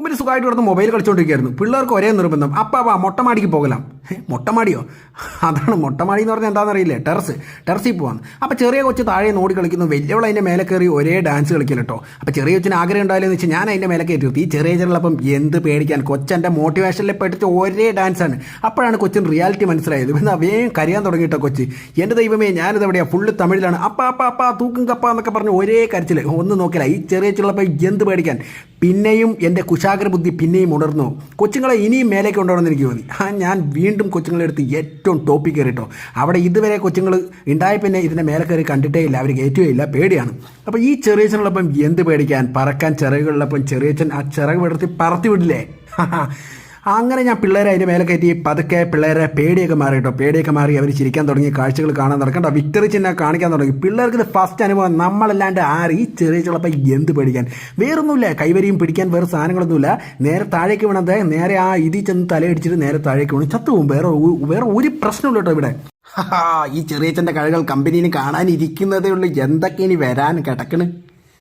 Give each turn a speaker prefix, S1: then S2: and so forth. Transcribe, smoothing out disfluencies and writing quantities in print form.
S1: ഇവർ സുഖമായിട്ട് കിടന്ന് മൊബൈൽ കളിച്ചുകൊണ്ടിരിക്കുകയായിരുന്നു. പിള്ളേർക്ക് ഒരേ നിർബന്ധം, അപ്പാ മൊട്ടമാടിക്ക് പോകലാം. മൊട്ടമാടിയോ? അതാണ് മൊട്ടമാടി എന്ന് പറഞ്ഞാൽ എന്താണെന്നറിയില്ലേ? ടെറസിൽ പോവാന്ന്. അപ്പോൾ ചെറിയ കൊച്ച് താഴെ നോടി കളിക്കുന്നു, വലിയവൾ അതിൻ്റെ മേലെ കയറി ഒരേ ഡാൻസ് കളിക്കൽ കേട്ടോ. അപ്പോൾ ചെറിയ കൊച്ചിന് ആഗ്രഹം ഉണ്ടായില്ലെന്ന് വെച്ചാൽ ഞാൻ അതിൻ്റെ മേലെ കയറ്റി. ഈ ചെറിയ ചെറുപ്പം എന്ത് പേടിക്കാൻ, കൊച്ചൻ്റെ മോട്ടിവേഷനിൽ പെട്ടിട്ട് ഒരേ ഡാൻസാണ്. അപ്പോഴാണ് കൊച്ചിന് റിയാലിറ്റി മനസ്സിലായത്. എന്നാൽ വേഗം കരയാൻ തുടങ്ങിയിട്ടോ കൊച്ച്. എൻ്റെ ദൈവമേ, ഞാനിത് എവിടെയാണ്? ഫുള്ള് തമിഴിലാണ്. അപ്പാ തൂക്കും കപ്പ എന്നൊക്കെ പറഞ്ഞ് ഒരേ കരച്ചിൽ. ഒന്നും നോക്കില്ല, ഈ ചെറിയ ചെറുപ്പം എന്ത് പേടിക്കാൻ. പിന്നെയും എൻ്റെ കുശാഗ്ര ബുദ്ധി പിന്നെയും ഉണർന്നു. കൊച്ചുങ്ങളെ ഇനിയും മേലേക്ക് കൊണ്ടുവന്ന് എനിക്ക് തോന്നി. ഞാൻ വീണ്ടും കൊച്ചുങ്ങളെ എടുത്ത് ഏറ്റവും ടോപ്പിൽ കയറിട്ടോ. അവിടെ ഇതുവരെ കൊച്ചുങ്ങൾ ഉണ്ടായ പിന്നെ ഇതിൻ്റെ മേലെ കയറി കണ്ടിട്ടേ ഇല്ല, അവർ കയറ്റുകയില്ല, പേടിയാണ്. അപ്പോൾ ഈ ചെറിയച്ഛനുള്ളപ്പം എന്ത് പേടിക്കാൻ? പറക്കാൻ ചിറകുള്ളപ്പം ചെറിയച്ഛൻ ആ ചിറക് വിടർത്തി പറത്തി വിടില്ലേ? അങ്ങനെ ഞാൻ പിള്ളേരെ അതിൻ്റെ മേലെ കയറ്റി പതുക്കെ പിള്ളേരെ പേടിയൊക്കെ മാറി കേട്ടോ. പേടിയൊക്കെ മാറി അവർ ചിരിക്കാൻ തുടങ്ങി, കാഴ്ചകൾ കാണാൻ നടക്കണ്ട, വിക്ടറി ചിഹ്നം കാണിക്കാൻ തുടങ്ങി. പിള്ളേർക്ക് ഇത് ഫസ്റ്റ് അനുഭവം. നമ്മളല്ലാണ്ട് ആര് ഈ ചെറിയ ചിലപ്പോൾ എന്ത് പേടിക്കാൻ? വേറൊന്നുമില്ല, കൈവരിയും പിടിക്കാൻ വേറെ സാധനങ്ങളൊന്നുമില്ല. നേരെ താഴേക്ക് വീണത് നേരെ ആ ഇതിൽ ചെന്ന് തലയടിച്ചിട്ട് നേരെ താഴേക്ക് വീണു, ചത്തുപോകും. വേറെ ഒരു പ്രശ്നമില്ല കേട്ടോ ഇവിടെ. ഈ ചെറിയച്ഛൻ്റെ കഴകൾ കമ്പനിയിൽ കാണാനിരിക്കുന്നതേ ഉള്ളൂ. എന്തൊക്കെ ഇനി വരാൻ കിടക്കണ്.